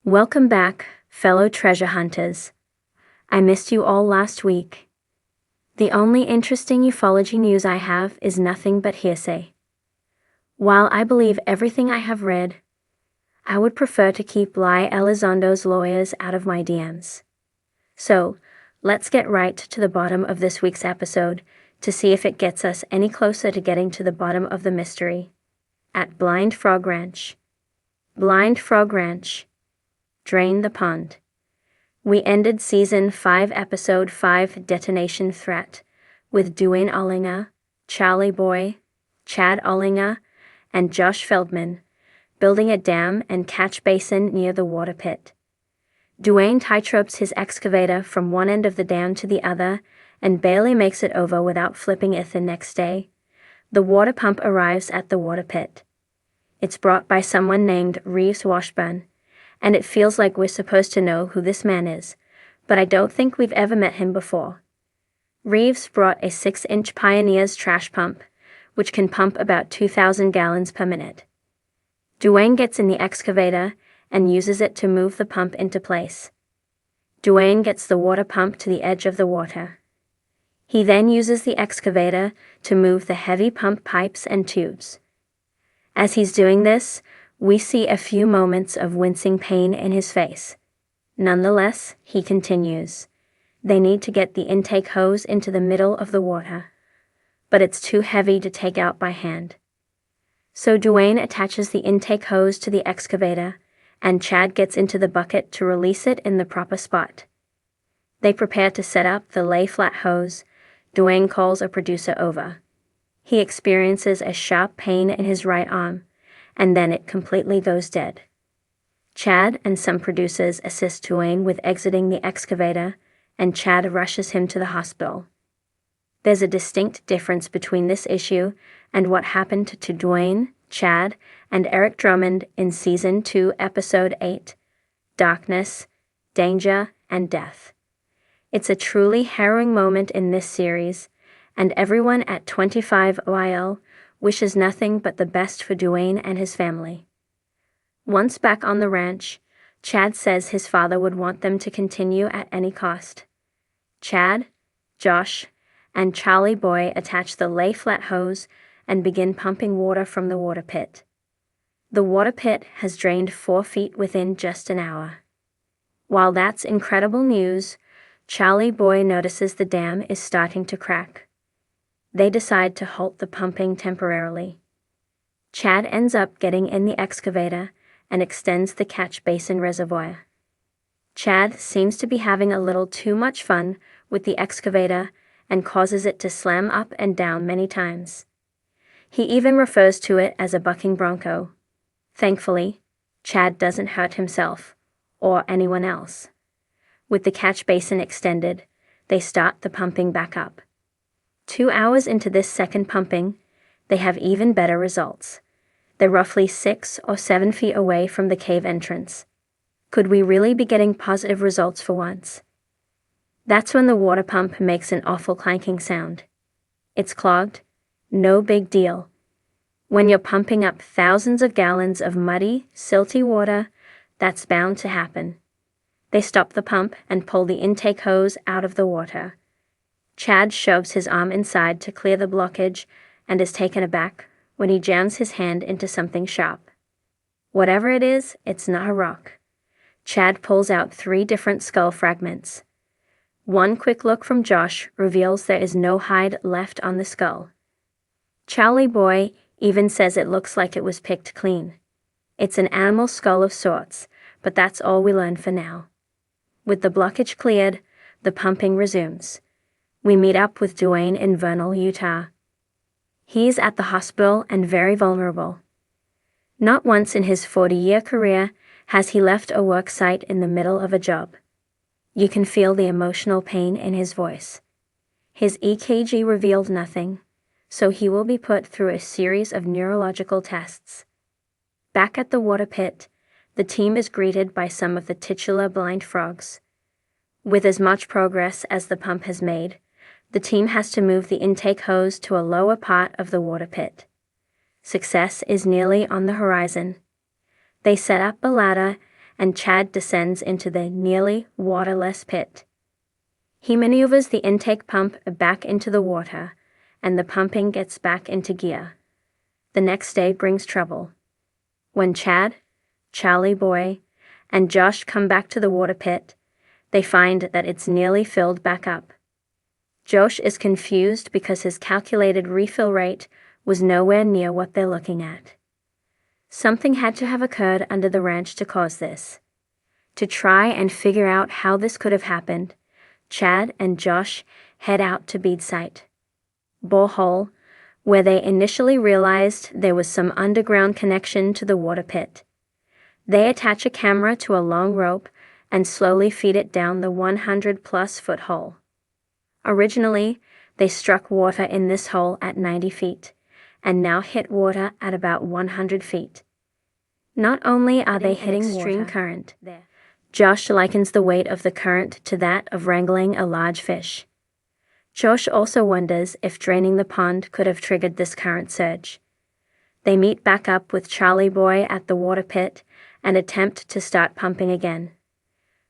Welcome back, fellow treasure hunters. I missed you all last week. The only interesting ufology news I have is nothing but hearsay. While I believe everything I have read, I would prefer to keep Lai Elizondo's lawyers out of my DMs. So, let's get right to the bottom of this week's episode to see if it gets us any closer to getting to the bottom of the mystery. At Blind Frog Ranch. Blind Frog Ranch. Drain the pond. We ended Season 5 Episode 5 Detonation Threat with Dwayne Ollinger, Charlie Boy, Chad Ollinger, and Josh Feldman building a dam and catch basin near the water pit. Dwayne tightropes his excavator from one end of the dam to the other and barely makes it over without flipping it the next day. The water pump arrives at the water pit. It's brought by someone named Reeves Washburn, and it feels like we're supposed to know who this man is, but I don't think we've ever met him before. Reeves brought a 6-inch Pioneer's trash pump, which can pump about 2,000 gallons per minute. Dwayne gets in the excavator and uses it to move the pump into place. Dwayne gets the water pump to the edge of the water. He then uses the excavator to move the heavy pump pipes and tubes. As he's doing this, we see a few moments of wincing pain in his face. Nonetheless, he continues. They need to get the intake hose into the middle of the water, but it's too heavy to take out by hand. So Dwayne attaches the intake hose to the excavator, and Chad gets into the bucket to release it in the proper spot. They prepare to set up the lay-flat hose. Dwayne calls a producer over. He experiences a sharp pain in his right arm, and then it completely goes dead. Chad and some producers assist Dwayne with exiting the excavator, and Chad rushes him to the hospital. There's a distinct difference between this issue and what happened to Dwayne, Chad, and Eric Drummond in Season 2, Episode 8, Darkness, Danger, and Death. It's a truly harrowing moment in this series, and everyone at 25YL wishes nothing but the best for Dwayne and his family. Once back on the ranch, Chad says his father would want them to continue at any cost. Chad, Josh, and Charlie Boy attach the lay-flat hose and begin pumping water from the water pit. The water pit has drained 4 feet within just an hour. While that's incredible news, Charlie Boy notices the dam is starting to crack. They decide to halt the pumping temporarily. Chad ends up getting in the excavator and extends the catch basin reservoir. Chad seems to be having a little too much fun with the excavator and causes it to slam up and down many times. He even refers to it as a bucking bronco. Thankfully, Chad doesn't hurt himself or anyone else. With the catch basin extended, they start the pumping back up. 2 hours into this second pumping, they have even better results. They're roughly 6 or 7 feet away from the cave entrance. Could we really be getting positive results for once? That's when the water pump makes an awful clanking sound. It's clogged? No big deal. When you're pumping up thousands of gallons of muddy, silty water, that's bound to happen. They stop the pump and pull the intake hose out of the water. Chad shoves his arm inside to clear the blockage and is taken aback when he jams his hand into something sharp. Whatever it is, it's not a rock. Chad pulls out 3 different skull fragments. One quick look from Josh reveals there is no hide left on the skull. Charlie Boy even says it looks like it was picked clean. It's an animal skull of sorts, but that's all we learn for now. With the blockage cleared, the pumping resumes. We meet up with Dwayne in Vernal, Utah. He's at the hospital and very vulnerable. Not once in his 40-year career has he left a work site in the middle of a job. You can feel the emotional pain in his voice. His EKG revealed nothing, so he will be put through a series of neurological tests. Back at the water pit, the team is greeted by some of the titular blind frogs. With as much progress as the pump has made, the team has to move the intake hose to a lower part of the water pit. Success is nearly on the horizon. They set up a ladder and Chad descends into the nearly waterless pit. He maneuvers the intake pump back into the water, and the pumping gets back into gear. The next day brings trouble. When Chad, Charlie Boy, and Josh come back to the water pit, they find that it's nearly filled back up. Josh is confused because his calculated refill rate was nowhere near what they're looking at. Something had to have occurred under the ranch to cause this. To try and figure out how this could have happened, Chad and Josh head out to bead site. Borehole, where they initially realized there was some underground connection to the water pit. They attach a camera to a long rope and slowly feed it down the 100-plus foot hole. Originally, they struck water in this hole at 90 feet, and now hit water at about 100 feet. Not only are they hitting extreme current, Josh likens the weight of the current to that of wrangling a large fish. Josh also wonders if draining the pond could have triggered this current surge. They meet back up with Charlie Boy at the water pit and attempt to start pumping again.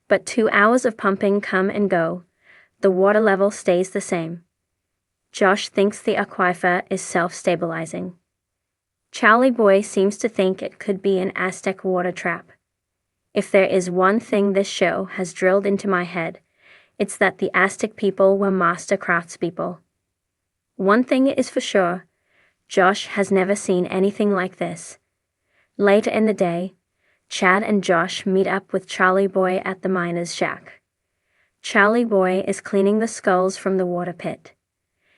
But 2 hours of pumping come and go. The water level stays the same. Josh thinks the aquifer is self-stabilizing. Charlie Boy seems to think it could be an Aztec water trap. If there is one thing this show has drilled into my head, it's that the Aztec people were master craftspeople. One thing is for sure, Josh has never seen anything like this. Later in the day, Chad and Josh meet up with Charlie Boy at the miner's shack. Charlie Boy is cleaning the skulls from the water pit.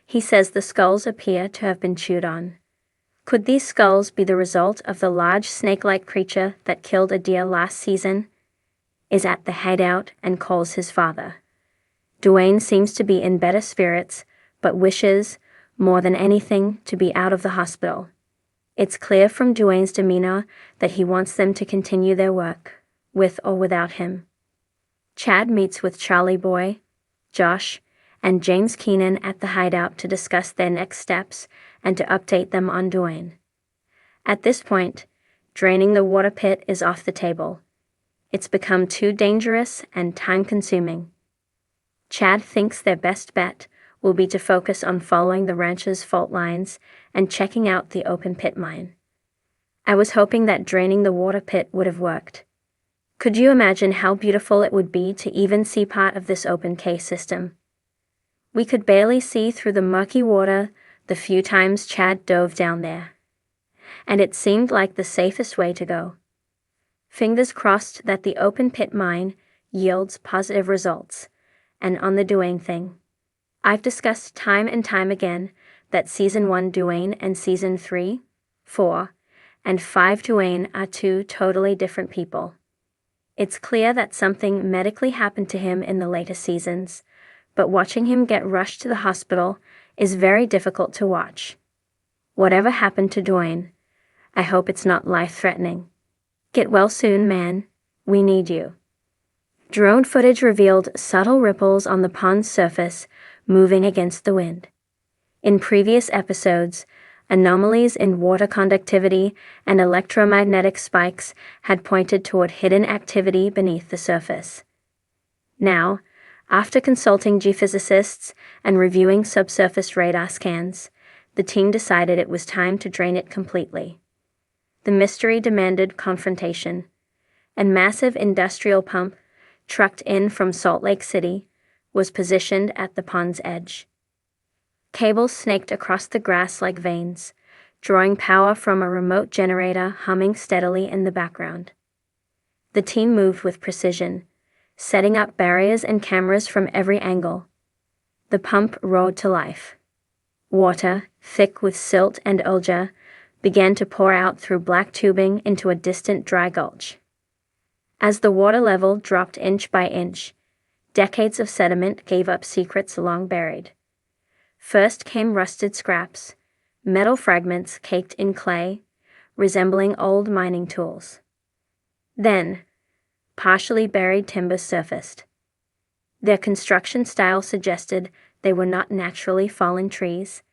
He says the skulls appear to have been chewed on. Could these skulls be the result of the large snake-like creature that killed a deer last season? Is at the hideout and calls his father. Dwayne seems to be in better spirits, but wishes, more than anything, to be out of the hospital. It's clear from Dwayne's demeanor that he wants them to continue their work, with or without him. Chad meets with Charlie Boy, Josh, and James Keenan at the hideout to discuss their next steps and to update them on Dwayne. At this point, draining the water pit is off the table. It's become too dangerous and time-consuming. Chad thinks their best bet will be to focus on following the ranch's fault lines and checking out the open pit mine. I was hoping that draining the water pit would have worked. Could you imagine how beautiful it would be to even see part of this open cave system? We could barely see through the murky water the few times Chad dove down there. And it seemed like the safest way to go. Fingers crossed that the open pit mine yields positive results. And on the Dwayne thing, I've discussed time and time again that Season 1 Dwayne and Season 3, 4, and 5 Dwayne are two totally different people. It's clear that something medically happened to him in the later seasons, but watching him get rushed to the hospital is very difficult to watch. Whatever happened to Dwayne, I hope it's not life-threatening. Get well soon, man. We need you. Drone footage revealed subtle ripples on the pond's surface moving against the wind. In previous episodes, anomalies in water conductivity and electromagnetic spikes had pointed toward hidden activity beneath the surface. Now, after consulting geophysicists and reviewing subsurface radar scans, the team decided it was time to drain it completely. The mystery demanded confrontation. A massive industrial pump, trucked in from Salt Lake City, was positioned at the pond's edge. Cables snaked across the grass like veins, drawing power from a remote generator humming steadily in the background. The team moved with precision, setting up barriers and cameras from every angle. The pump roared to life. Water, thick with silt and algae, began to pour out through black tubing into a distant dry gulch. As the water level dropped inch by inch, decades of sediment gave up secrets long buried. First came rusted scraps, metal fragments caked in clay, resembling old mining tools. Then, partially buried timbers surfaced. Their construction style suggested they were not naturally fallen trees,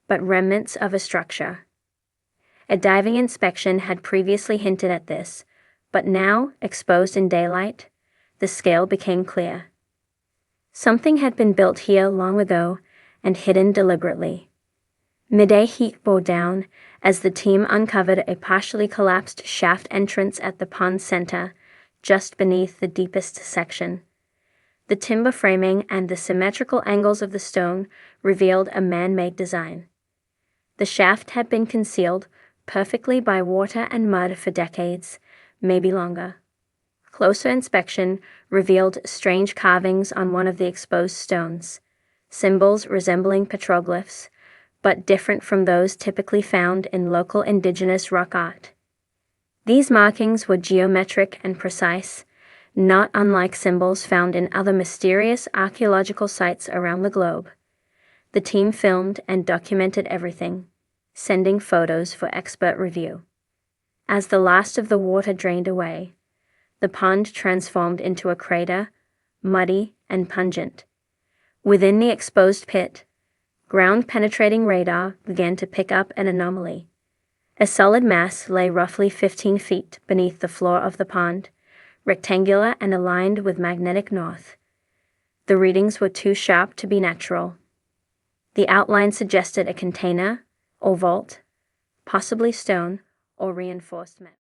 but remnants of a structure. A diving inspection had previously hinted at this, But now, exposed in daylight, the scale became clear. Something had been built here long ago and hidden deliberately. Midday heat bore down as the team uncovered a partially collapsed shaft entrance at the pond's center, just beneath the deepest section. The timber framing and the symmetrical angles of the stone revealed a man-made design. The shaft had been concealed perfectly by water and mud for decades, maybe longer. Closer inspection revealed strange carvings on one of the exposed stones, symbols resembling petroglyphs, but different from those typically found in local indigenous rock art. These markings were geometric and precise, not unlike symbols found in other mysterious archaeological sites around the globe. The team filmed and documented everything, sending photos for expert review. As the last of the water drained away, the pond transformed into a crater, muddy and pungent. Within the exposed pit, ground-penetrating radar began to pick up an anomaly. A solid mass lay roughly 15 feet beneath the floor of the pond, rectangular and aligned with magnetic north. The readings were too sharp to be natural. The outline suggested a container or vault, possibly stone or reinforced metal.